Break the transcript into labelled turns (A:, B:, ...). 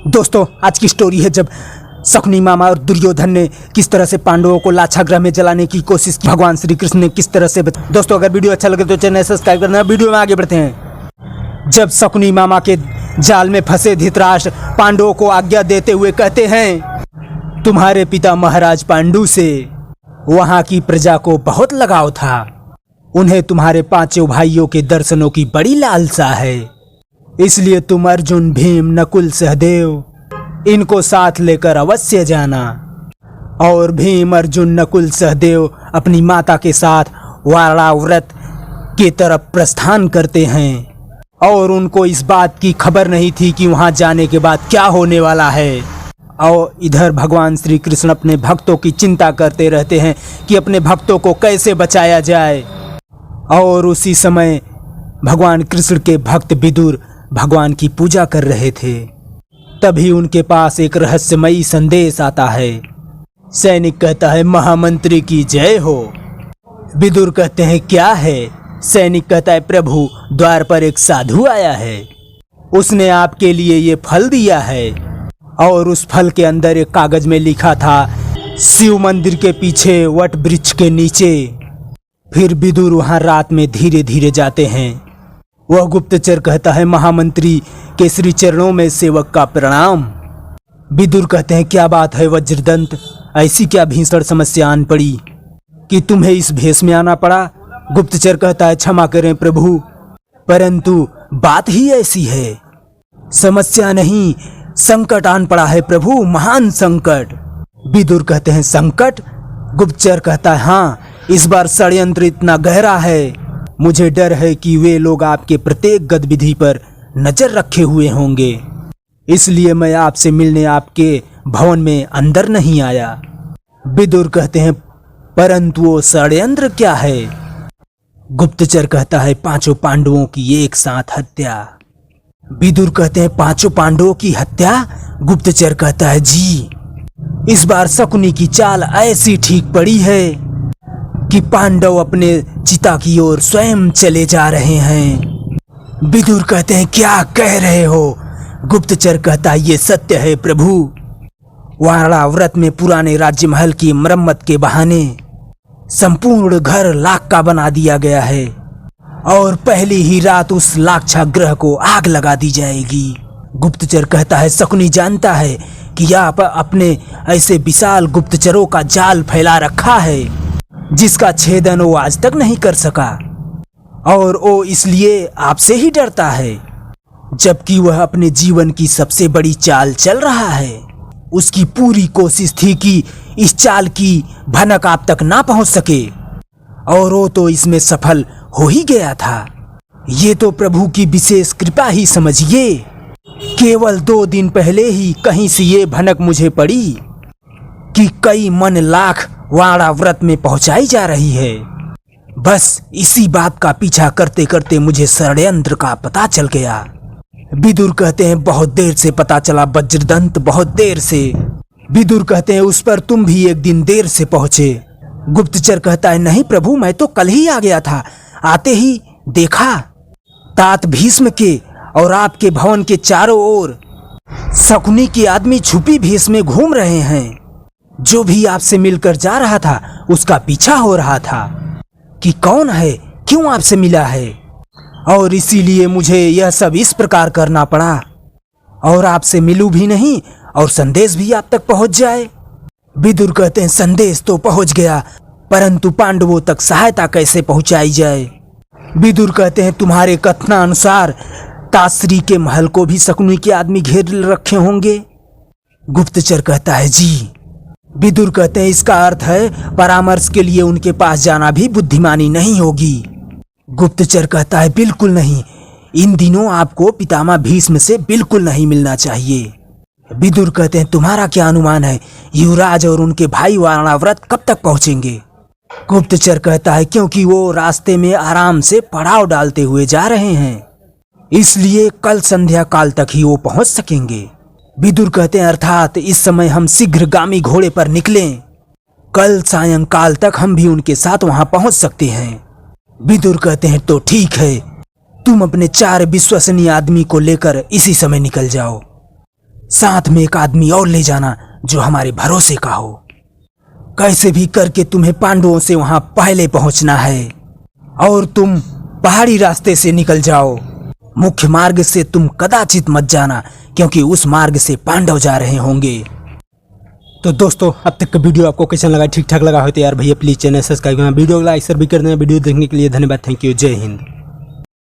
A: दोस्तों आज की स्टोरी है जब शकुनी मामा और दुर्योधन ने किस तरह से पांडवों को लाक्षागृह में जलाने की कोशिश की। भगवान श्री कृष्ण ने किस तरह से दोस्तों अगर वीडियो अच्छा लगे तो चैनल सब्सक्राइब करना। वीडियो में आगे बढ़ते हैं। जब शकुनी मामा के जाल में फंसे धृतराष्ट्र पांडवों को आज्ञा देते हुए कहते हैं, तुम्हारे पिता महाराज पांडु से वहां की प्रजा को बहुत लगाव था। उन्हें तुम्हारे पांचों भाइयों के दर्शनों की बड़ी लालसा है। इसलिए तुम अर्जुन, भीम, नकुल, सहदेव इनको साथ लेकर अवश्य जाना। और भीम, अर्जुन, नकुल, सहदेव अपनी माता के साथ वाराव्रत की तरफ प्रस्थान करते हैं और उनको इस बात की खबर नहीं थी कि वहां जाने के बाद क्या होने वाला है। और इधर भगवान श्री कृष्ण अपने भक्तों की चिंता करते रहते हैं कि अपने भक्तों को कैसे बचाया जाए। और उसी समय भगवान कृष्ण के भक्त विदुर भगवान की पूजा कर रहे थे। तभी उनके पास एक रहस्यमयी संदेश आता है। सैनिक कहता है, महामंत्री की जय हो। विदुर कहते हैं, क्या है? सैनिक कहता है, प्रभु द्वार पर एक साधु आया है। उसने आपके लिए ये फल दिया है। और उस फल के अंदर एक कागज में लिखा था, शिव मंदिर के पीछे वट वृक्ष के नीचे। फिर विदुर वहां रात में धीरे धीरे जाते हैं। वह गुप्तचर कहता है, महामंत्री के श्री चरणों में सेवक का प्रणाम। विदुर कहते हैं, क्या बात है वज्रदंत, ऐसी क्या भीषण समस्या आन पड़ी कि तुम्हें इस भेष में आना पड़ा? गुप्तचर कहता है, क्षमा करें प्रभु, परंतु बात ही ऐसी है। समस्या नहीं, संकट आन पड़ा है प्रभु, महान संकट। विदुर कहते हैं, संकट? गुप्तचर कहता है, हाँ, इस बार षड्यंत्र इतना गहरा है, मुझे डर है कि वे लोग आपके प्रत्येक गतिविधि पर नजर रखे हुए होंगे। इसलिए मैं आपसे मिलने आपके भवन में अंदर नहीं आया। विदुर कहते हैं, परंतु वो षड्यंत्र क्या है? गुप्तचर कहता है, पांचों पांडवों की एक साथ हत्या। विदुर कहते हैं, पांचों पांडवों की हत्या? गुप्तचर कहता है, जी, इस बार शकुनी की चाल ऐसी ठीक पड़ी है कि पांडव अपने चिता की ओर स्वयं चले जा रहे हैं। विदुर कहते हैं, क्या कह रहे हो? गुप्तचर कहता है, ये सत्य है प्रभु। वाराव्रत में पुराने राज्य महल की मरम्मत के बहाने संपूर्ण घर लाख का बना दिया गया है और पहली ही रात उस लाक्षागृह को आग लगा दी जाएगी। गुप्तचर कहता है, शकुनी जानता है कि आप अपने ऐसे विशाल गुप्तचरों का जाल फैला रखा है जिसका छेदन वो आज तक नहीं कर सका, और वो इसलिए आपसे ही डरता है, जबकि वह अपने जीवन की सबसे बड़ी चाल चल रहा है। उसकी पूरी कोशिश थी कि इस चाल की भनक आप तक ना पहुंच सके, और वो तो इसमें सफल हो ही गया था। ये तो प्रभु की विशेष कृपा ही समझिए। केवल 2 दिन पहले ही कहीं से ये भनक मुझे पड़ी कि कई मन लाख वाराव्रत में पहुंचाई जा रही है। बस इसी बात का पीछा करते करते मुझे षड्यंत्र का पता चल गया। विदुर कहते हैं, बहुत देर से पता चला वज्रदंत, बहुत देर से। विदुर कहते हैं, उस पर तुम भी एक दिन देर से पहुंचे। गुप्तचर कहता है, नहीं प्रभु, मैं तो कल ही आ गया था। आते ही देखा तात भीष्म के और आपके भवन के चारों ओर शकुनी के आदमी छुपी भेष में घूम रहे हैं। जो भी आपसे मिलकर जा रहा था उसका पीछा हो रहा था कि कौन है, क्यों आपसे मिला है, और इसीलिए मुझे यह सब इस प्रकार करना पड़ा और आपसे मिलूं भी नहीं और संदेश भी आप तक पहुंच जाए। विदुर कहते हैं, संदेश तो पहुंच गया, परंतु पांडवों तक सहायता कैसे पहुंचाई जाए? विदुर कहते हैं, तुम्हारे कथनानुसार ताश्री के महल को भी शकुनी के आदमी घेर रखे होंगे। गुप्तचर कहता है, जी। विदुर कहते हैं, इसका अर्थ है परामर्श के लिए उनके पास जाना भी बुद्धिमानी नहीं होगी। गुप्तचर कहता है, बिल्कुल नहीं, इन दिनों आपको पितामह भीष्म से बिल्कुल नहीं मिलना चाहिए। विदुर कहते हैं, तुम्हारा क्या अनुमान है, युवराज और उनके भाई वाराव्रत कब तक पहुंचेंगे? गुप्तचर कहता है, क्योंकि वो रास्ते में आराम से पड़ाव डालते हुए जा रहे हैं, इसलिए कल संध्या काल तक ही वो पहुंच सकेंगे। विदुर कहते हैं, अर्थात इस समय हम शीघ्रगामी घोड़े पर निकलें, कल सायंकाल तक हम भी उनके साथ वहां पहुंच सकते हैं। विदुर कहते हैं, तो ठीक है, तुम अपने 4 विश्वसनीय आदमी को लेकर इसी समय निकल जाओ। साथ में एक आदमी और ले जाना जो हमारे भरोसे का हो। कैसे भी करके तुम्हें पांडवों से वहां पहले पहुंचना है और तुम पहाड़ी रास्ते से निकल जाओ। मुख्य मार्ग से तुम कदाचित मत जाना क्योंकि उस मार्ग से पांडव जा रहे होंगे। तो दोस्तों, अब तक का वीडियो आपको कैसा लगा? ठीक ठाक लगा हो तो यार भैया प्लीज चैनल सब्सक्राइब करना, वीडियो को लाइक शेयर भी कर देना। वीडियो देखने के लिए धन्यवाद। Thank you. जय हिंद।